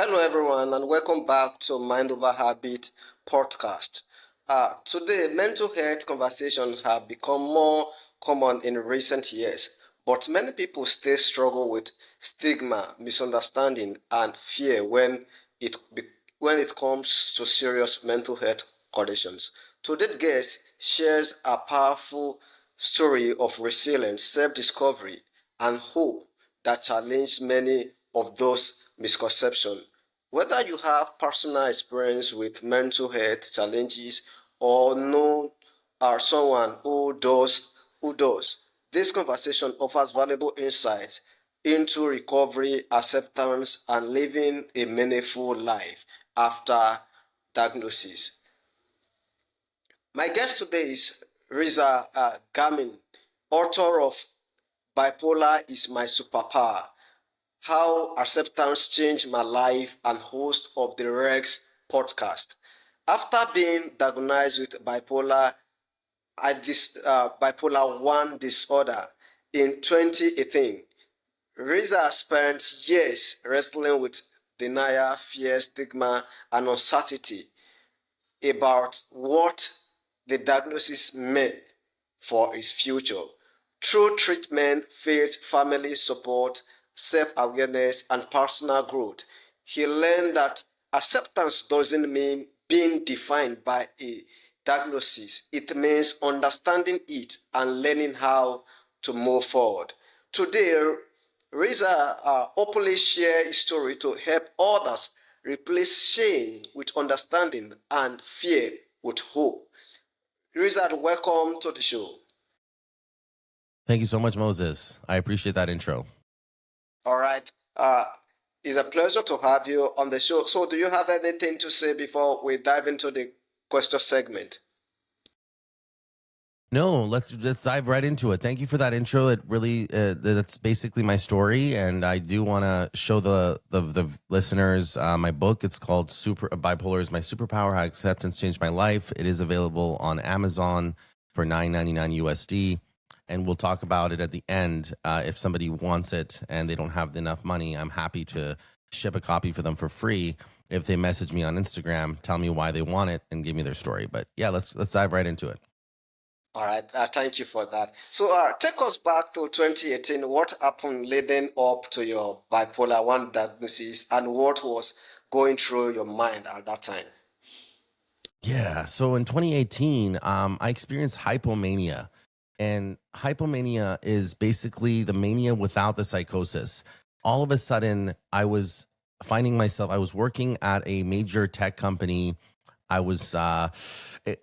Hello, everyone, and welcome back to Mind Over Habit podcast. Today, mental health conversations have become more common in recent years, but many people still struggle with stigma, misunderstanding, and fear it be- when it comes to serious mental health conditions. Today's guest shares a powerful story of resilience, self-discovery, and hope that challenged many of those misconceptions. Whether you have personal experience with mental health challenges or know someone who does, this conversation offers valuable insights into recovery, acceptance, and living a meaningful life after diagnosis. My guest today is Reza Ghaemi, author of Bipolar Is My Superpower, How Acceptance Changed My Life, and host of the REX Podcast. After being diagnosed with bipolar 1 disorder in 2018, Reza spent years wrestling with denial, fear, stigma, and uncertainty about what the diagnosis meant for his future. Through treatment, faith, family support, self awareness, and personal growth, he learned that acceptance doesn't mean being defined by a diagnosis, it means understanding it and learning how to move forward. Today, Reza openly share his story to help others replace shame with understanding and fear with hope. Reza, welcome to the show. Thank you so much, Moses. I appreciate that intro. All right. It's a pleasure to have you on the show. So, do you have anything to say before we dive into the question segment? No, let's dive right into it. Thank you for that intro. It really that's basically my story, and I do want to show the listeners my book. It's called Super Bipolar Is My Superpower: How Acceptance Changed My Life. It is available on Amazon for $9.99 USD, and we'll talk about it at the end. If somebody wants it and they don't have enough money, I'm happy to ship a copy for them for free. If they message me on Instagram, tell me why they want it, and give me their story. But yeah, let's dive right into it. All right. Thank you for that. So, take us back to 2018. What happened leading up to your bipolar 1 diagnosis, and what was going through your mind at that time? Yeah. So in 2018, I experienced hypomania. And hypomania is basically the mania without the psychosis. All of a sudden, I was finding myself, I was working at a major tech company. I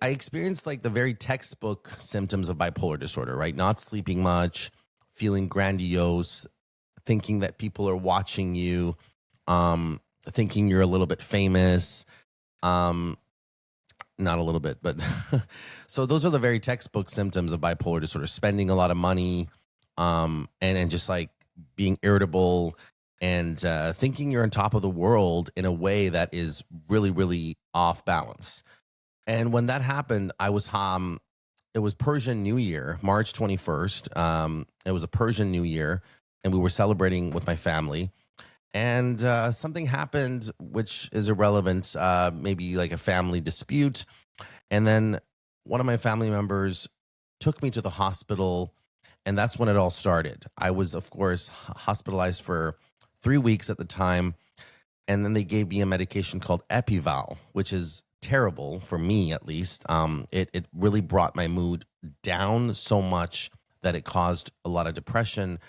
experienced like the very textbook symptoms of bipolar disorder, right? Not sleeping much, feeling grandiose, thinking that people are watching you, thinking you're a little bit famous. Um, Not a little bit, but so those are the very textbook symptoms of bipolar disorder: spending a lot of money, and just like being irritable and thinking you're on top of the world in a way that is really, really off balance. And when that happened, it was Persian New Year, March 21st. It was a Persian New Year, and we were celebrating with my family. And something happened which is irrelevant, maybe like a family dispute. And then one of my family members took me to the hospital, and that's when it all started. I was, of course, hospitalized for 3 weeks at the time. And then they gave me a medication called Epival, which is terrible for me, at least. It really brought my mood down so much that it caused a lot of depression.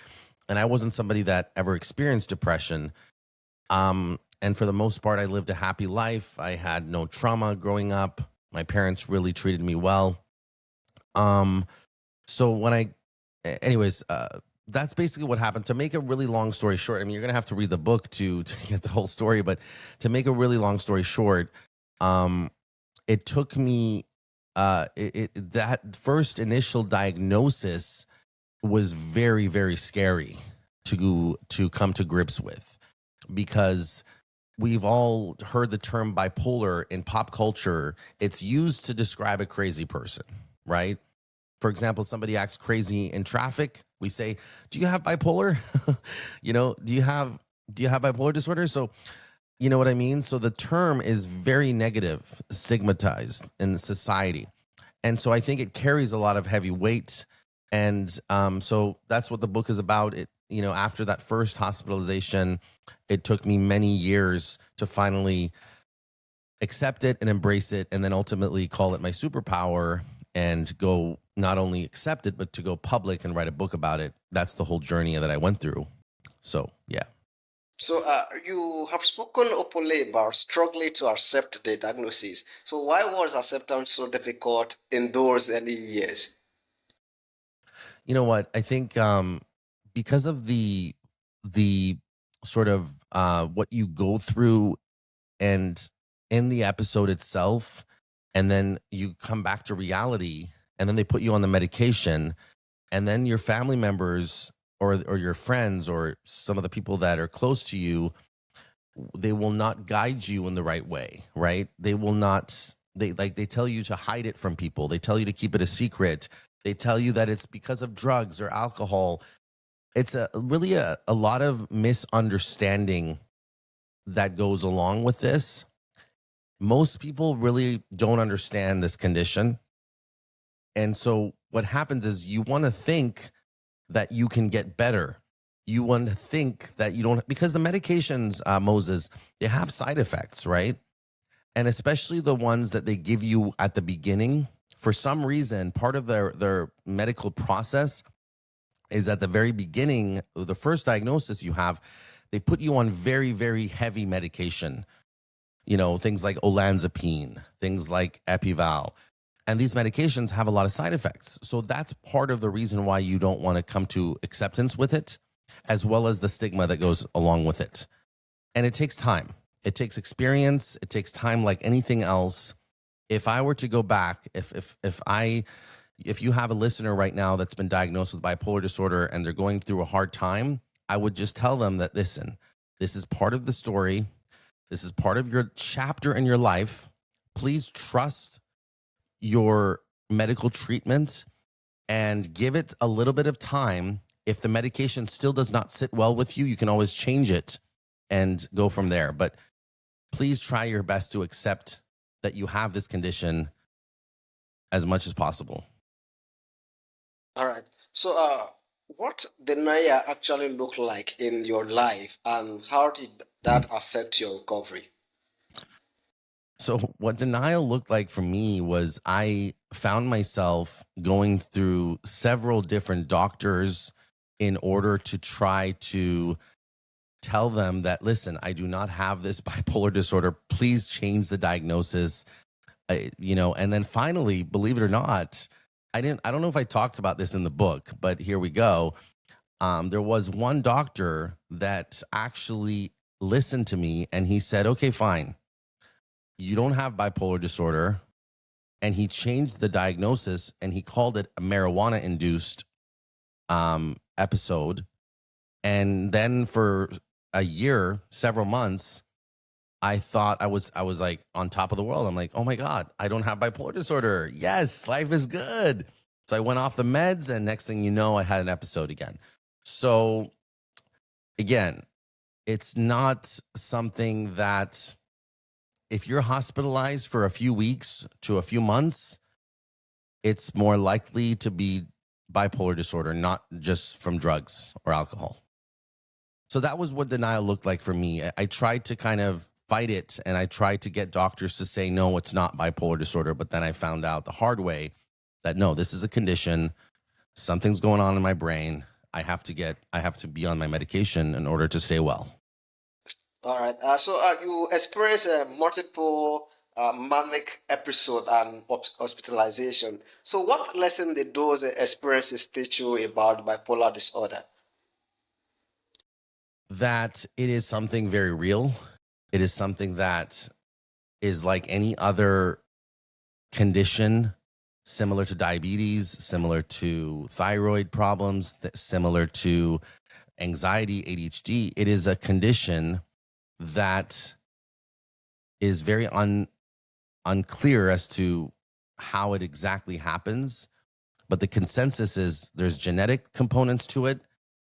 And I wasn't somebody that ever experienced depression. And for the most part, I lived a happy life. I had no trauma growing up. My parents really treated me well. Um, so when anyways, that's basically what happened. To make a really long story short, I mean, you're gonna have to read the book to get the whole story. But to make a really long story short, um, it took me that first initial diagnosis was very, very scary to come to grips with, because we've all heard the term bipolar in pop culture. It's used to describe a crazy person, right? For example, somebody acts crazy in traffic. We say, "Do you have bipolar?" Do you have bipolar disorder? So You know what I mean? So the term is very negative, stigmatized in society. And so I think it carries a lot of heavy weight. And so that's what the book is about. After that first hospitalization, it took me many years to finally accept it and embrace it, and then ultimately call it my superpower and go not only accept it, but to go public and write a book about it. That's the whole journey that I went through. So, yeah. So, you have spoken openly about struggling to accept the diagnosis. So, why was acceptance so difficult in those early years? You know what? I think because of the sort of what you go through, and in the episode itself, and then you come back to reality, and then they put you on the medication, and then your family members or your friends or some of the people that are close to you, they will not guide you in the right way, right? They will not. They tell you to hide it from people. They tell you to keep it a secret. They tell you that it's because of drugs or alcohol. It's really a lot of misunderstanding that goes along with this. Most people really don't understand this condition. And so what happens is you want to think that you can get better. You want to think that you don't, because the medications, Moses, they have side effects, right? And especially the ones that they give you at the beginning. For some reason, part of their medical process is at the very beginning, the first diagnosis you have, they put you on very, very heavy medication. Things like olanzapine, things like Epival. And these medications have a lot of side effects. So that's part of the reason why you don't want to come to acceptance with it, as well as the stigma that goes along with it. And it takes time. It takes experience. It takes time like anything else. If I were to go back, if you have a listener right now that's been diagnosed with bipolar disorder and they're going through a hard time, I would just tell them that, listen, this is part of the story. This is part of your chapter in your life. Please trust your medical treatment and give it a little bit of time. If the medication still does not sit well with you, you can always change it and go from there. But please try your best to accept that you have this condition as much as possible. All right. So, what denial actually look like in your life, and how did that affect your recovery? So, what denial looked like for me was I found myself going through several different doctors in order to try to tell them that, listen, I do not have this bipolar disorder. Please change the diagnosis. And then finally, believe it or not, I don't know if I talked about this in the book, but here we go. There was one doctor that actually listened to me, and he said, okay, fine, you don't have bipolar disorder. And he changed the diagnosis and he called it a marijuana induced episode. And then for a year, several months, I thought I was like on top of the world. I'm like, oh my God, I don't have bipolar disorder. Yes, life is good. So I went off the meds, and next thing you know, I had an episode again. So again, it's not something that, if you're hospitalized for a few weeks to a few months, it's more likely to be bipolar disorder, not just from drugs or alcohol. So that was what denial looked like for me. I tried to kind of fight it, and I tried to get doctors to say, no, it's not bipolar disorder. But then I found out the hard way that no, this is a condition. Something's going on in my brain. I have to be on my medication in order to stay well. All right. So, you experienced multiple manic episode and hospitalization. So, what lesson did those experiences teach you about bipolar disorder? That it is something very real. It is something that is like any other condition, similar to diabetes, similar to thyroid problems, similar to anxiety, ADHD. It is a condition that is very unclear as to how it exactly happens. But the consensus is there's genetic components to it,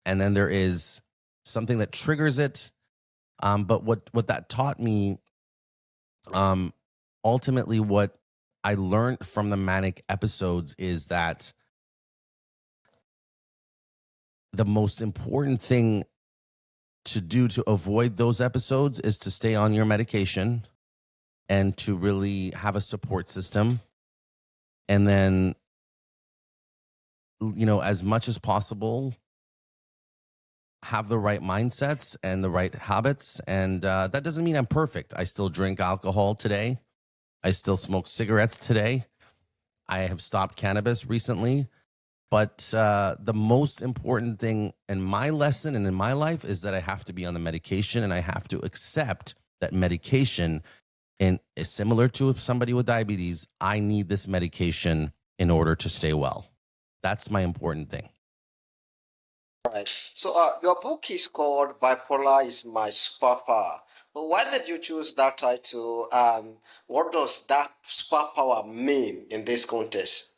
and then there is something that triggers it, But what that taught me, um, ultimately, what I learned from the manic episodes is that the most important thing to do to avoid those episodes is to stay on your medication and to really have a support system. And then, as much as possible, have the right mindsets and the right habits. And that doesn't mean I'm perfect. I still drink alcohol today. I still smoke cigarettes today. I have stopped cannabis recently. But the most important thing in my lesson and in my life is that I have to be on the medication, and I have to accept that medication and is similar to somebody with diabetes. I need this medication in order to stay well. That's my important thing. Right. So, your book is called Bipolar Is My Superpower. Well, why did you choose that title? What does that superpower mean in this context?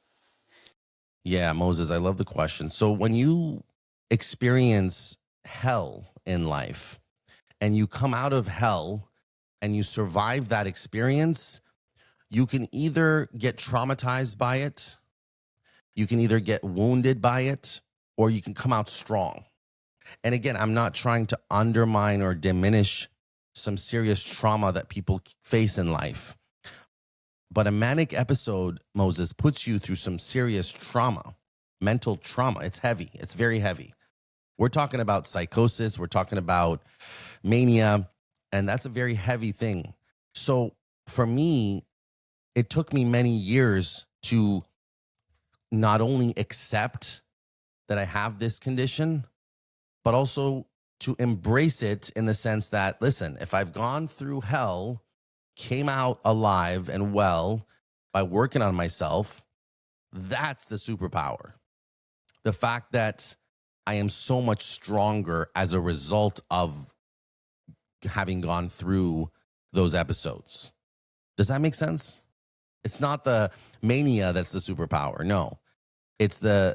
Yeah, Moses, I love the question. So when you experience hell in life and you come out of hell and you survive that experience, you can either get traumatized by it, you can either get wounded by it, or you can come out strong. And again, I'm not trying to undermine or diminish some serious trauma that people face in life. But a manic episode, Moses, puts you through some serious trauma, mental trauma. It's heavy. It's very heavy. We're talking about psychosis. We're talking about mania. And that's a very heavy thing. So for me, it took me many years to not only accept that I have this condition, but also to embrace it in the sense that, listen, if I've gone through hell, came out alive and well by working on myself, that's the superpower. The fact that I am so much stronger as a result of having gone through those episodes. Does that make sense? It's not the mania that's the superpower. No. It's the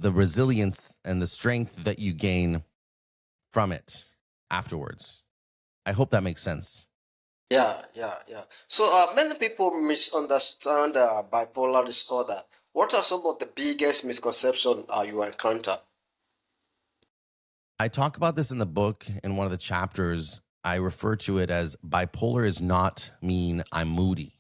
resilience and the strength that you gain from it afterwards. I hope that makes sense. Yeah. So, many people misunderstand bipolar disorder. What are some of the biggest misconceptions you encounter? I talk about this in the book in one of the chapters. I refer to it as bipolar is not mean I'm moody.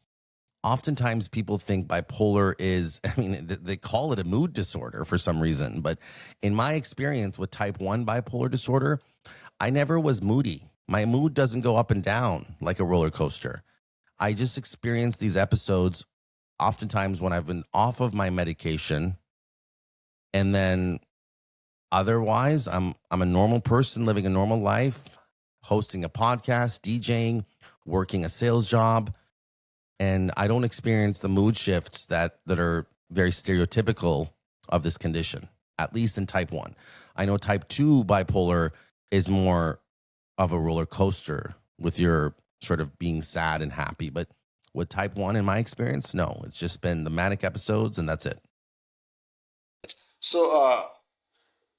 Oftentimes people think bipolar is, they call it a mood disorder for some reason. But in my experience with type 1 bipolar disorder, I never was moody. My mood doesn't go up and down like a roller coaster. I just experience these episodes oftentimes when I've been off of my medication, and then otherwise I'm a normal person living a normal life, hosting a podcast, DJing, working a sales job, and I don't experience the mood shifts that are very stereotypical of this condition, at least in type 1. I know type 2 bipolar is more of a roller coaster with your sort of being sad and happy, but with type 1 in my experience, no, it's just been the manic episodes and that's it. So,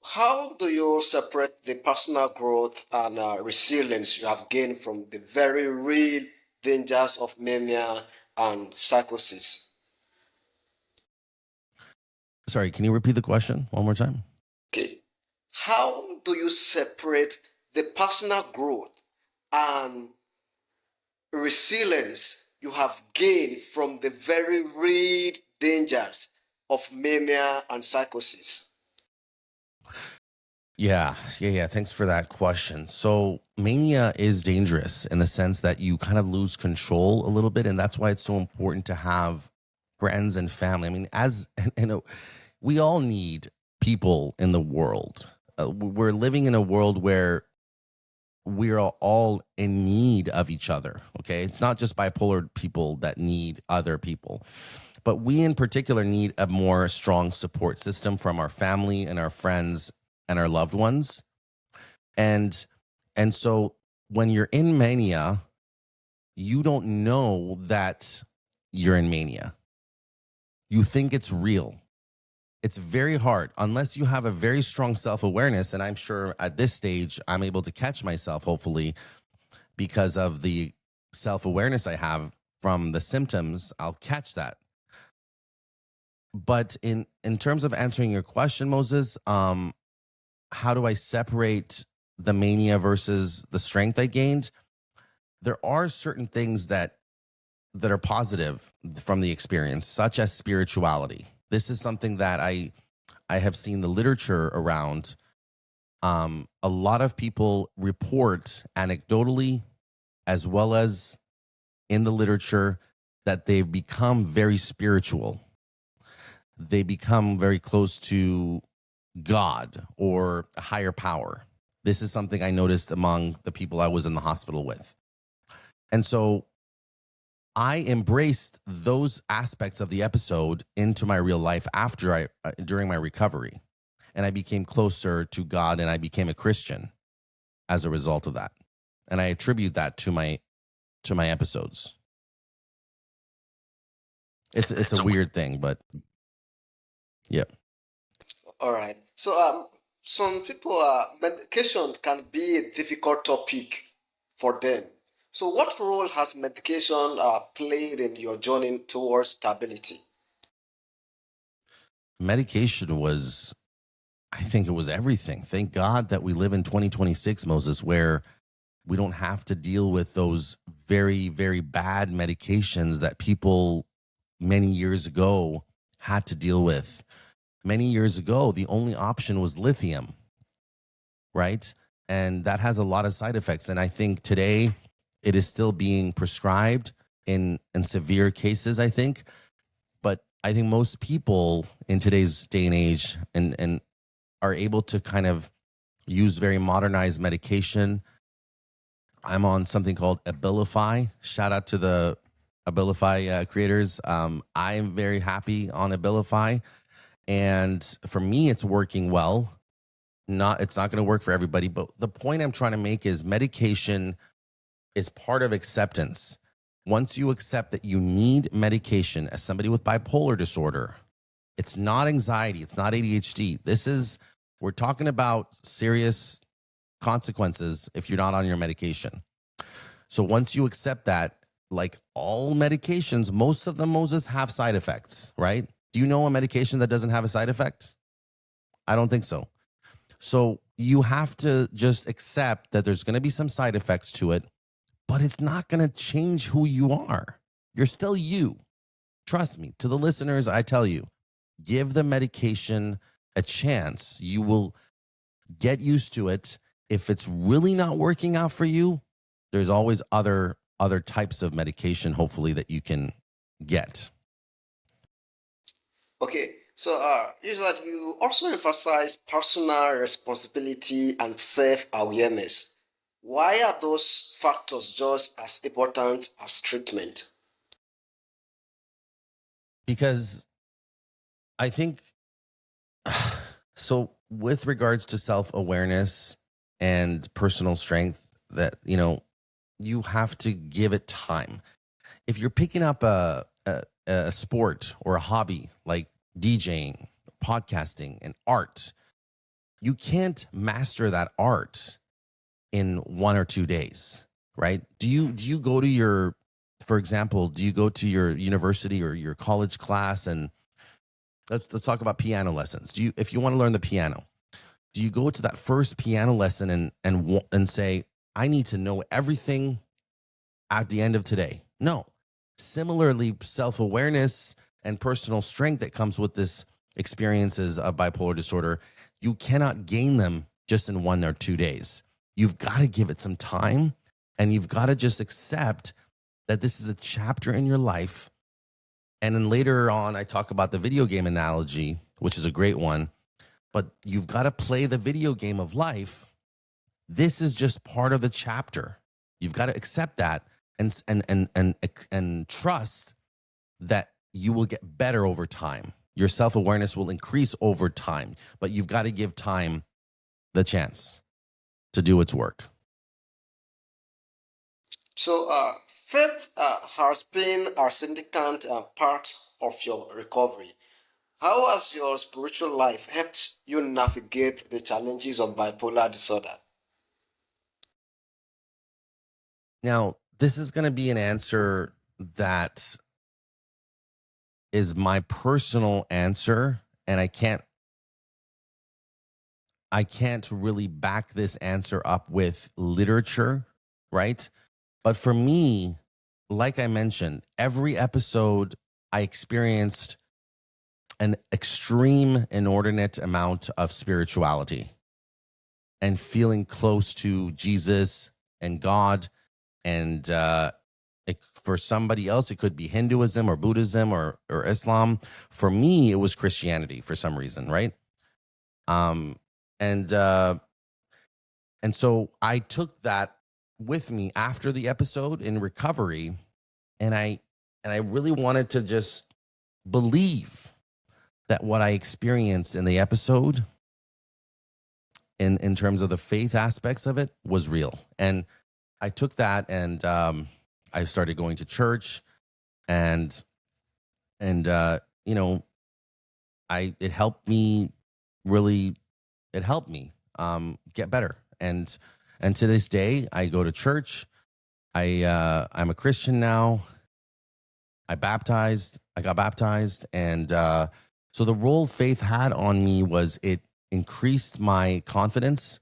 how do you separate the personal growth and resilience you have gained from the very real dangers of mania and psychosis? Sorry, can you repeat the question one more time? Okay. How do you separate the personal growth and resilience you have gained from the very real dangers of mania and psychosis? Yeah. Thanks for that question. So, mania is dangerous in the sense that you kind of lose control a little bit. And that's why it's so important to have friends and family. As you know, we all need people in the world. We're living in a world where we're all in need of each other. Okay. It's not just bipolar people that need other people, but we in particular need a more strong support system from our family and our friends and our loved ones. And so when you're in mania, you don't know that you're in mania. You think it's real. It's very hard unless you have a very strong self-awareness. And I'm sure at this stage, I'm able to catch myself, hopefully. because of the self-awareness I have from the symptoms. I'll catch that. But in terms of answering your question, Moses, how do I separate the mania versus the strength I gained? There are certain things that are positive from the experience, such as spirituality. This is something that I have seen the literature around. A lot of people report anecdotally, as well as in the literature, that they've become very spiritual. They become very close to God or a higher power. This is something I noticed among the people I was in the hospital with. And so I embraced those aspects of the episode into my real life during my recovery. And I became closer to God, and I became a Christian as a result of that. And I attribute that to my episodes. It's a weird thing, but yeah. All right. So, some people, medication can be a difficult topic for them. So, what role has medication played in your journey towards stability? Medication was, I think it was everything. Thank God that we live in 2026, Moses, where we don't have to deal with those very, very bad medications that people many years ago had to deal with. Many years ago, the only option was lithium, right? And that has a lot of side effects. And I think today it is still being prescribed in severe cases, I think. But I think most people in today's day and age and are able to kind of use very modernized medication. I'm on something called Abilify. Shout out to the Abilify creators. I am very happy on Abilify, and for me, it's working well. It's not going to work for everybody, but the point I'm trying to make is medication is part of acceptance. Once you accept that you need medication as somebody with bipolar disorder, it's not anxiety, it's not ADHD. We're talking about serious consequences if you're not on your medication. So once you accept that, like all medications, most of them, Moses, have side effects, right? Do you know a medication that doesn't have a side effect? I don't think so. So you have to just accept that there's going to be some side effects to it, but it's not going to change who you are. You're still you. Trust me. To the listeners, I tell you, give the medication a chance. You will get used to it. If it's really not working out for you, there's always other types of medication, hopefully, that you can get. Okay. So, you also emphasize personal responsibility and self-awareness. Why are those factors just as important as treatment? Because I think so with regards to self-awareness and personal strength, that you have to give it time. If you're picking up a sport or a hobby like DJing, podcasting, and art, you can't master that art in 1 or 2 days, right? Do you go to your, for example, do you go to your university or your college class, and let's talk about piano lessons. If you want to learn the piano, do you go to that first piano lesson and say, I need to know everything at the end of today? No. Similarly, self-awareness and personal strength that comes with this experiences of bipolar disorder, you cannot gain them just in 1 or 2 days. You've got to give it some time, and you've got to just accept that this is a chapter in your life. And then later on, I talk about the video game analogy, which is a great one, but you've got to play the video game of life. This is just part of the chapter. You've got to accept that and trust that you will get better over time. Your self-awareness will increase over time, but you've got to give time the chance to do its work. So, faith has been a significant part of your recovery. How has your spiritual life helped you navigate the challenges of bipolar disorder? Now, this is going to be an answer that is my personal answer, and I can't really back this answer up with literature, right? But for me, like I mentioned, every episode I experienced an extreme, inordinate amount of spirituality and feeling close to Jesus and God. And for somebody else, it could be Hinduism or Buddhism or Islam. For me, it was Christianity for some reason, right? Um, and uh, and so I took that with me after the episode in recovery, and I really wanted to just believe that what I experienced in the episode, in terms of the faith aspects of it, was real. And I took that, and I started going to church, and you know, I it helped me really. It helped me get better, and to this day, I go to church. I'm a Christian now. I got baptized, and so the role faith had on me was it increased my confidence,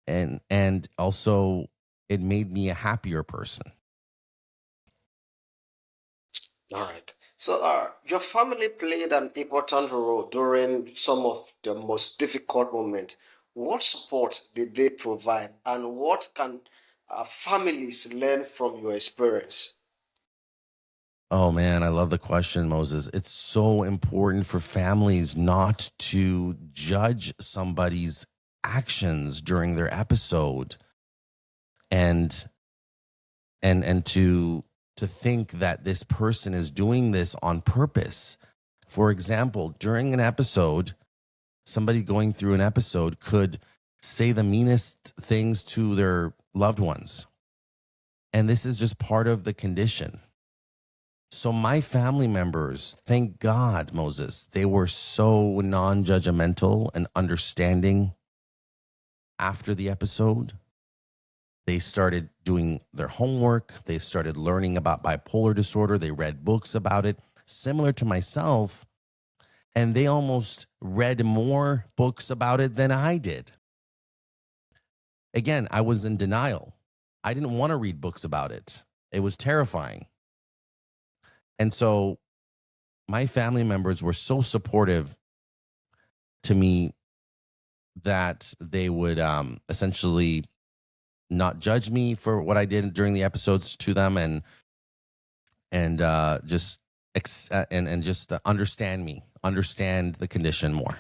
and also it made me a happier person. All right. So, your family played an important role during some of the most difficult moments. What support did they provide, and what can families learn from your experience? Oh man, I love the question, Moses. It's so important for families not to judge somebody's actions during their episode, and and to think that this person is doing this on purpose. For example, during an episode, somebody going through an episode could say the meanest things to their loved ones. And this is just part of the condition. So my family members, thank God, Moses, they were so non-judgmental and understanding after the episode. They started doing their homework. They started learning about bipolar disorder. They read books about it, similar to myself. And they almost read more books about it than I did. Again, I was in denial. I didn't want to read books about it. It was terrifying. And so my family members were so supportive to me that they would essentially not judge me for what I did during the episodes to them, and just and just understand me, understand the condition more.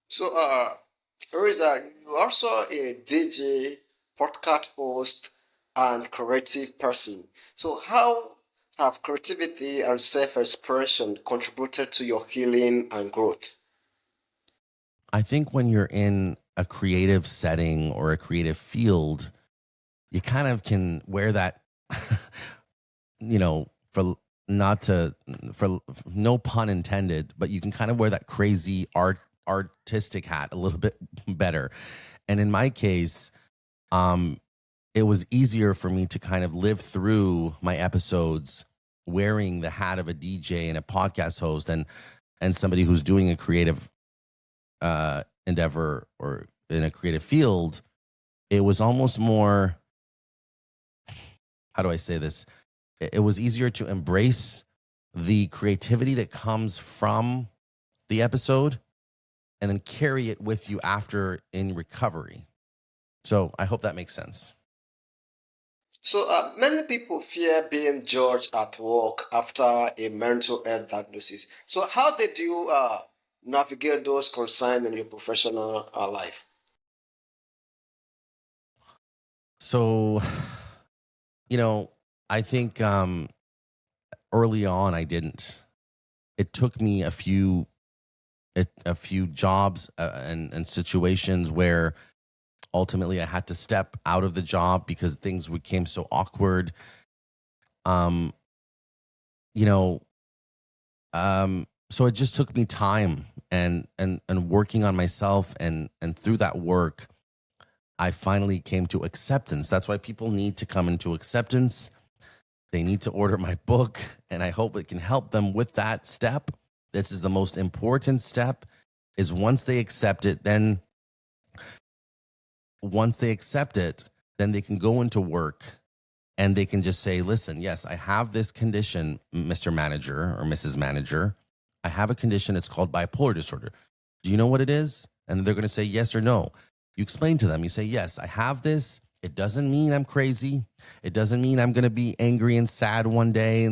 So, Reza, you're also a DJ, podcast host, and creative person. So, how have creativity and self-expression contributed to your healing and growth? I think when you're in a creative setting or a creative field, you kind of can wear that, for not to, for no pun intended, but you can kind of wear that crazy artistic hat a little bit better. And in my case, um, it was easier for me to kind of live through my episodes wearing the hat of a DJ and a podcast host, and somebody who's doing a creative endeavor or in a creative field. It was almost more, how do I say this? It was easier to embrace the creativity that comes from the episode and then carry it with you after in recovery. So I hope that makes sense. So, many people fear being judged at work after a mental health diagnosis. So, how did you navigate those concerns in your professional life? So, you know, I think early on I didn't. It took me a few jobs and situations where ultimately I had to step out of the job because things became so awkward. Um, you know, so it just took me time and working on myself, and through that work, I finally came to acceptance. That's why people need to come into acceptance. They need to order my book, and I hope it can help them with that step. This is the most important step, is once they accept it, then they can go into work and they can just say, listen, yes, I have this condition, Mr. Manager or Mrs. Manager. I have a condition. It's called bipolar disorder. Do you know what it is? And they're going to say yes or no. You explain to them. You say, yes, I have this. It doesn't mean I'm crazy. It doesn't mean I'm going to be angry and sad one day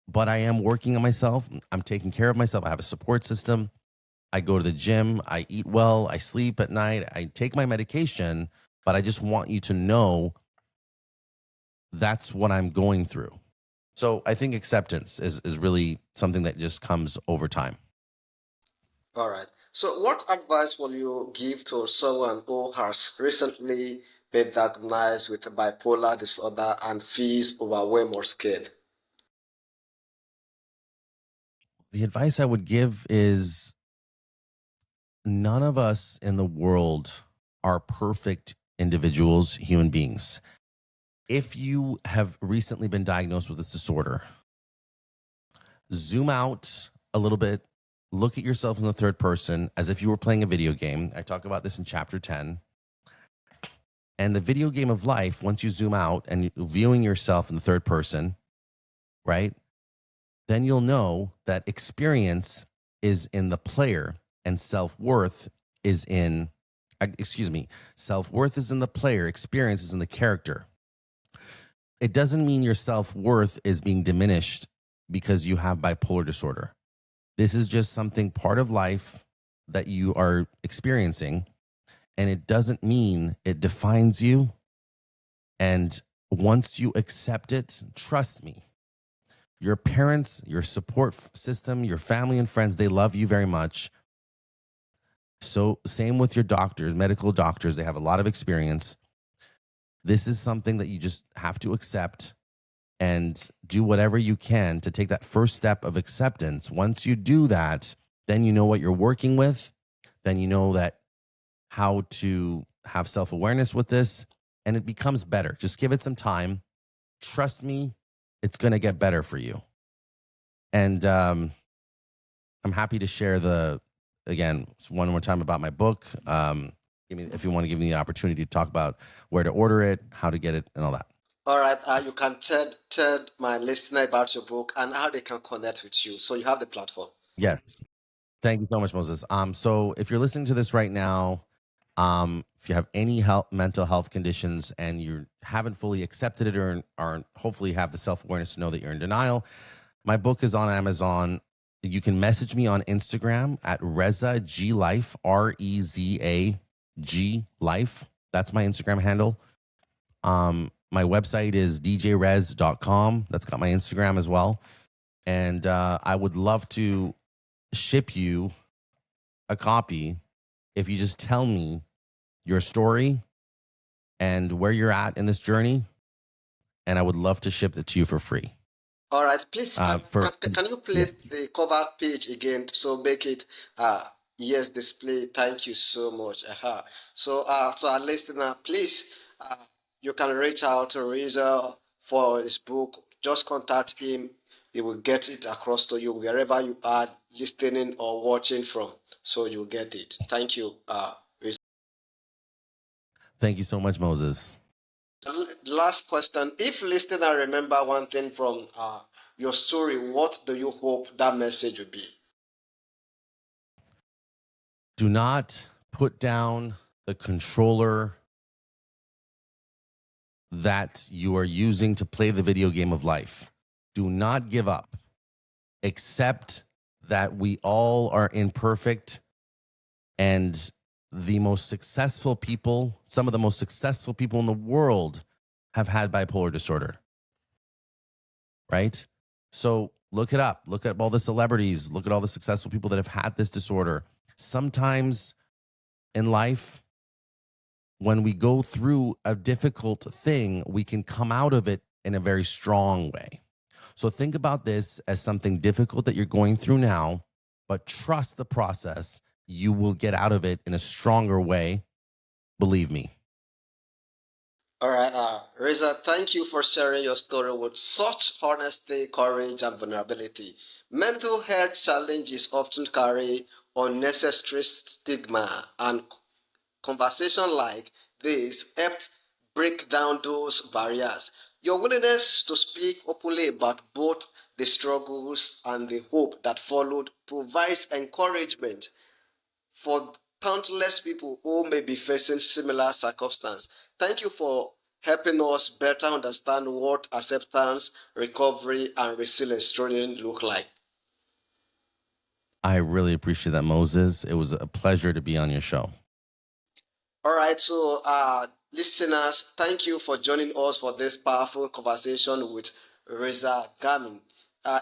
but I am working on myself. I'm taking care of myself. I have a support system. I go to the gym. I eat well. I sleep at night. I take my medication, but I just want you to know that's what I'm going through. So I think acceptance is really something that just comes over time. All right. So, what advice will you give to someone who has recently been diagnosed with bipolar disorder and feels overwhelmed or scared? The advice I would give is none of us in the world are perfect individuals, human beings. If you have recently been diagnosed with this disorder, zoom out a little bit, look at yourself in the third person as if you were playing a video game. I talk about this in chapter 10. And the video game of life, once you zoom out and viewing yourself in the third person, right? Then you'll know that experience is in the player and self-worth is in, self-worth is in the player, experience is in the character. It doesn't mean your self-worth is being diminished because you have bipolar disorder. This is just something part of life that you are experiencing, and it doesn't mean it defines you. And once you accept it, trust me, your parents, your support system, your family and friends, they love you very much. So same with your doctors, medical doctors, they have a lot of experience. This is something that you just have to accept and do whatever you can to take that first step of acceptance. Once you do that, then you know what you're working with. Then you know that how to have self-awareness with this, and it becomes better. Just give it some time. Trust me, it's going to get better for you. And I'm happy to share again, one more time about my book. If you want to give me the opportunity to talk about where to order it, how to get it, and all that. All right. You can tell my listener about your book and how they can connect with you. So, you have the platform. Yes. Thank you so much, Moses. So if you're listening to this right now, if you have any mental health conditions and you haven't fully accepted it or hopefully have the self-awareness to know that you're in denial, my book is on Amazon. You can message me on Instagram at Reza G Life, REZA G Life. That's my Instagram handle. My website is djrez.com. That's got my Instagram as well. And I would love to ship you a copy if you just tell me your story and where you're at in this journey, and I would love to ship it to you for free. All right. Please, can you place the cover page again? So, make it yes display. Thank you so much. So, to our listener, please, you can reach out to Reza for his book. Just contact him. He will get it across to you wherever you are listening or watching from. So you'll get it. Thank you, Reza. Thank you so much, Moses. Last question. If listener remember one thing from your story, what do you hope that message would be? Do not put down the controller that you are using to play the video game of life. Do not give up. Accept that we all are imperfect, and the most successful people, some of the most successful people in the world have had bipolar disorder, right? So look it up. Look at all the celebrities. Look at all the successful people that have had this disorder. Sometimes in life, when we go through a difficult thing, we can come out of it in a very strong way. So think about this as something difficult that you're going through now, but trust the process. You will get out of it in a stronger way. Believe me. All right, Reza, thank you for sharing your story with such honesty, courage, and vulnerability. Mental health challenges often carry unnecessary stigma, and conversation like this helped break down those barriers. Your willingness to speak openly about both the struggles and the hope that followed provides encouragement for countless people who may be facing similar circumstances. Thank you for helping us better understand what acceptance, recovery, and resilience truly look like. I really appreciate that, Moses. It was a pleasure to be on your show. All right, so listeners, thank you for joining us for this powerful conversation with Reza Ghaemi.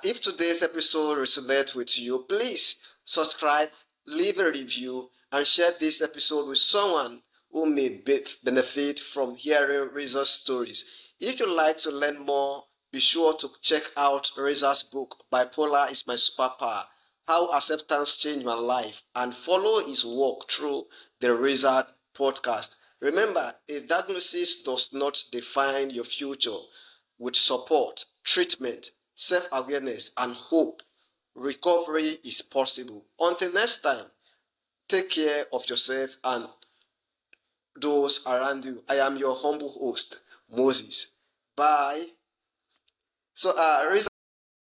If today's episode resonates with you, please subscribe, leave a review, and share this episode with someone who may benefit from hearing Reza's stories. If you'd like to learn more, be sure to check out Reza's book, Bipolar Is My Superpower: How Acceptance Changed My Life, and follow his work through the REZ Podcast. Remember, a diagnosis does not define your future. With support, treatment, self awareness, and hope, recovery is possible. Until next time, take care of yourself and those around you. I am your humble host, Moses. Bye. So, Reza,